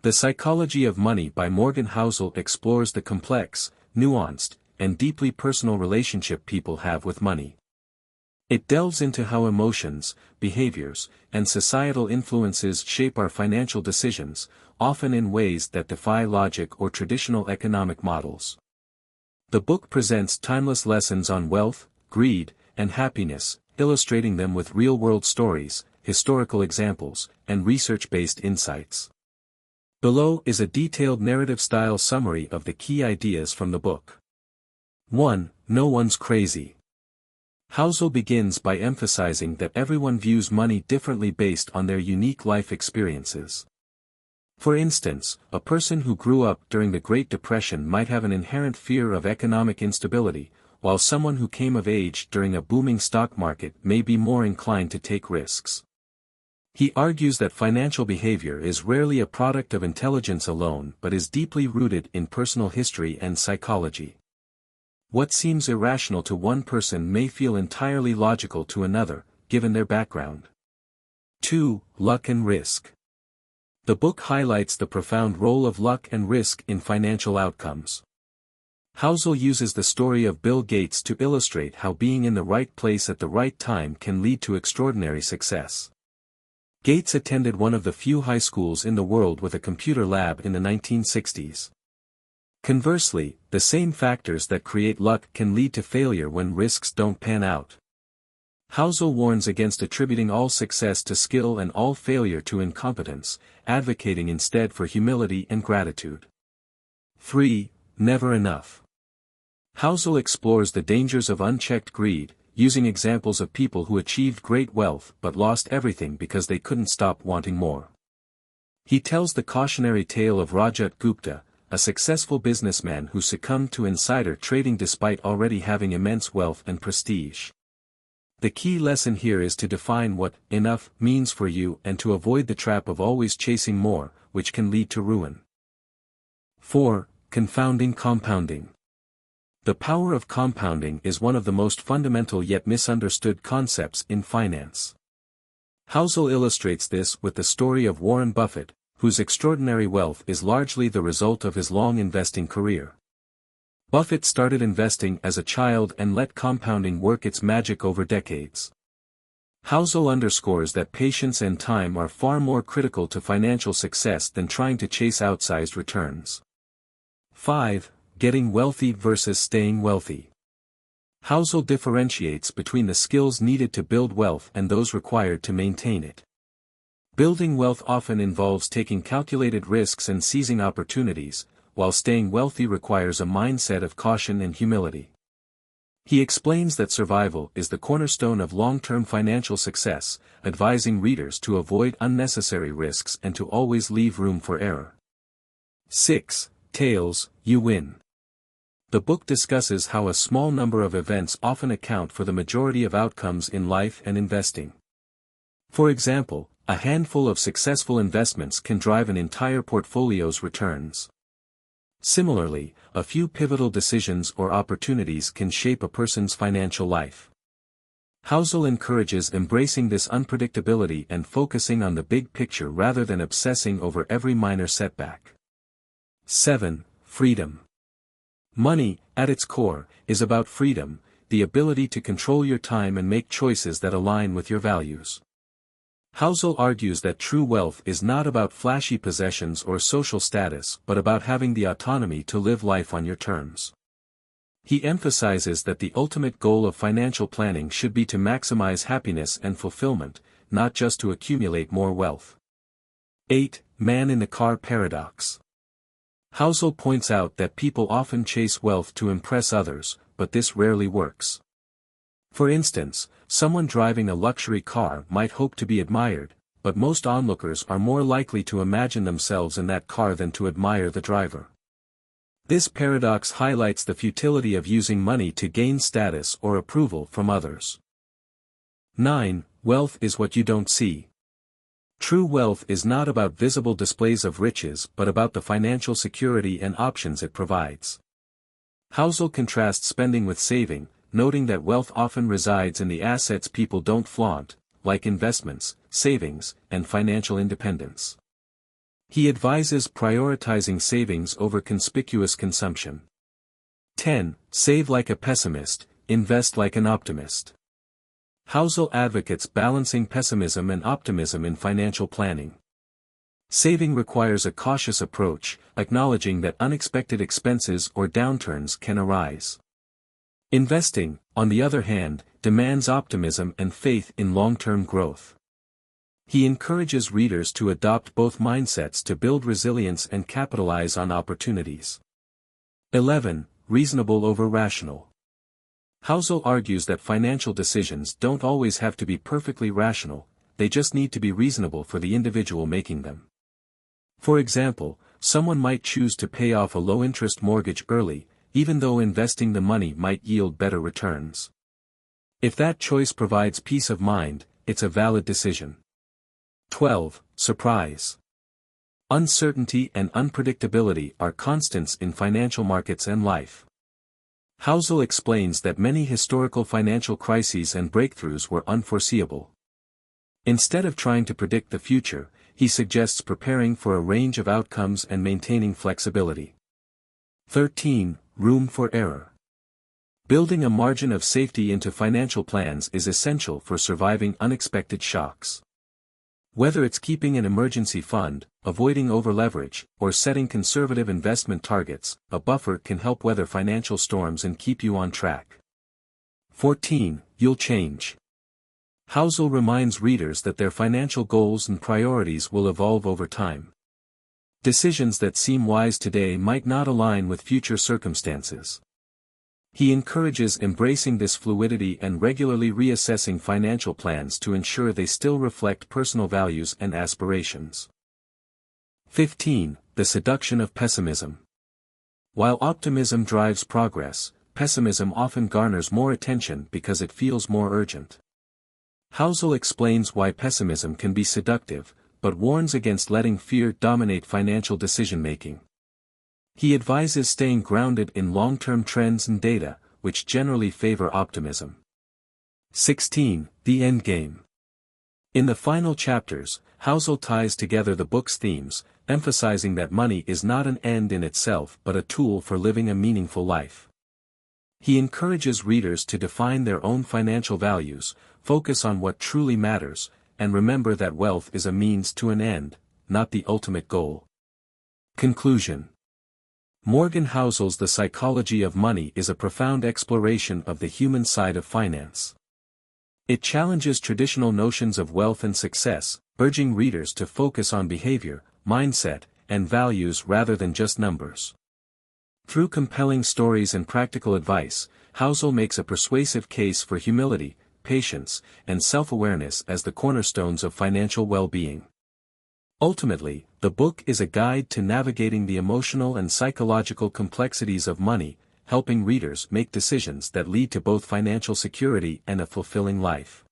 The Psychology of Money by Morgan Housel explores the complex, nuanced, and deeply personal relationship people have with money. It delves into how emotions, behaviors, and societal influences shape our financial decisions, often in ways that defy logic or traditional economic models. The book presents timeless lessons on wealth, greed, and happiness, illustrating them with real-world stories, historical examples, and research-based insights. Below is a detailed narrative-style summary of the key ideas from the book. 1. No one's crazy. Housel begins by emphasizing that everyone views money differently based on their unique life experiences. For instance, a person who grew up during the Great Depression might have an inherent fear of economic instability, while someone who came of age during a booming stock market may be more inclined to take risks. He argues that financial behavior is rarely a product of intelligence alone but is deeply rooted in personal history and psychology. What seems irrational to one person may feel entirely logical to another, given their background. 2. Luck and risk. The book highlights the profound role of luck and risk in financial outcomes. Housel uses the story of Bill Gates to illustrate how being in the right place at the right time can lead to extraordinary success. Gates attended one of the few high schools in the world with a computer lab in the 1960s. Conversely, the same factors that create luck can lead to failure when risks don't pan out. Housel warns against attributing all success to skill and all failure to incompetence, advocating instead for humility and gratitude. 3. Never enough. Housel explores the dangers of unchecked greed, using examples of people who achieved great wealth but lost everything because they couldn't stop wanting more. He tells the cautionary tale of Rajat Gupta, a successful businessman who succumbed to insider trading despite already having immense wealth and prestige. The key lesson here is to define what enough means for you and to avoid the trap of always chasing more, which can lead to ruin. 4. Confounding compounding. The power of compounding is one of the most fundamental yet misunderstood concepts in finance. Housel illustrates this with the story of Warren Buffett, whose extraordinary wealth is largely the result of his long investing career. Buffett started investing as a child and let compounding work its magic over decades. Housel underscores that patience and time are far more critical to financial success than trying to chase outsized returns. 5. Getting wealthy versus staying wealthy. Housel differentiates between the skills needed to build wealth and those required to maintain it. Building wealth often involves taking calculated risks and seizing opportunities, while staying wealthy requires a mindset of caution and humility. He explains that survival is the cornerstone of long-term financial success, advising readers to avoid unnecessary risks and to always leave room for error. 6. Tails, you win. The book discusses how a small number of events often account for the majority of outcomes in life and investing. For example, a handful of successful investments can drive an entire portfolio's returns. Similarly, a few pivotal decisions or opportunities can shape a person's financial life. Housel encourages embracing this unpredictability and focusing on the big picture rather than obsessing over every minor setback. 7. Freedom. Money, at its core, is about freedom, the ability to control your time and make choices that align with your values. Housel argues that true wealth is not about flashy possessions or social status but about having the autonomy to live life on your terms. He emphasizes that the ultimate goal of financial planning should be to maximize happiness and fulfillment, not just to accumulate more wealth. 8. Man in the car paradox. Housel points out that people often chase wealth to impress others, but this rarely works. For instance, someone driving a luxury car might hope to be admired, but most onlookers are more likely to imagine themselves in that car than to admire the driver. This paradox highlights the futility of using money to gain status or approval from others. 9. Wealth is what you don't see. True wealth is not about visible displays of riches but about the financial security and options it provides. Housel contrasts spending with saving, noting that wealth often resides in the assets people don't flaunt, like investments, savings, and financial independence. He advises prioritizing savings over conspicuous consumption. 10. Save like a pessimist, invest like an optimist. Housel advocates balancing pessimism and optimism in financial planning. Saving requires a cautious approach, acknowledging that unexpected expenses or downturns can arise. Investing, on the other hand, demands optimism and faith in long-term growth. He encourages readers to adopt both mindsets to build resilience and capitalize on opportunities. 11. Reasonable over rational. Housel argues that financial decisions don't always have to be perfectly rational, they just need to be reasonable for the individual making them. For example, someone might choose to pay off a low-interest mortgage early, even though investing the money might yield better returns. If that choice provides peace of mind, it's a valid decision. 12. Surprise. Uncertainty and unpredictability are constants in financial markets and life. Housel explains that many historical financial crises and breakthroughs were unforeseeable. Instead of trying to predict the future, he suggests preparing for a range of outcomes and maintaining flexibility. 13. Room for error. Building a margin of safety into financial plans is essential for surviving unexpected shocks. Whether it's keeping an emergency fund, avoiding overleverage, or setting conservative investment targets, a buffer can help weather financial storms and keep you on track. 14. You'll change. Housel reminds readers that their financial goals and priorities will evolve over time. Decisions that seem wise today might not align with future circumstances. He encourages embracing this fluidity and regularly reassessing financial plans to ensure they still reflect personal values and aspirations. 15. The seduction of pessimism. While optimism drives progress, pessimism often garners more attention because it feels more urgent. Housel explains why pessimism can be seductive, but warns against letting fear dominate financial decision-making. He advises staying grounded in long-term trends and data, which generally favor optimism. 16. The End Game. In the final chapters, Housel ties together the book's themes, emphasizing that money is not an end in itself but a tool for living a meaningful life. He encourages readers to define their own financial values, focus on what truly matters, and remember that wealth is a means to an end, not the ultimate goal. Conclusion. Morgan Housel's The Psychology of Money is a profound exploration of the human side of finance. It challenges traditional notions of wealth and success, urging readers to focus on behavior, mindset, and values rather than just numbers. Through compelling stories and practical advice, Housel makes a persuasive case for humility, patience, and self-awareness as the cornerstones of financial well-being. Ultimately, the book is a guide to navigating the emotional and psychological complexities of money, helping readers make decisions that lead to both financial security and a fulfilling life.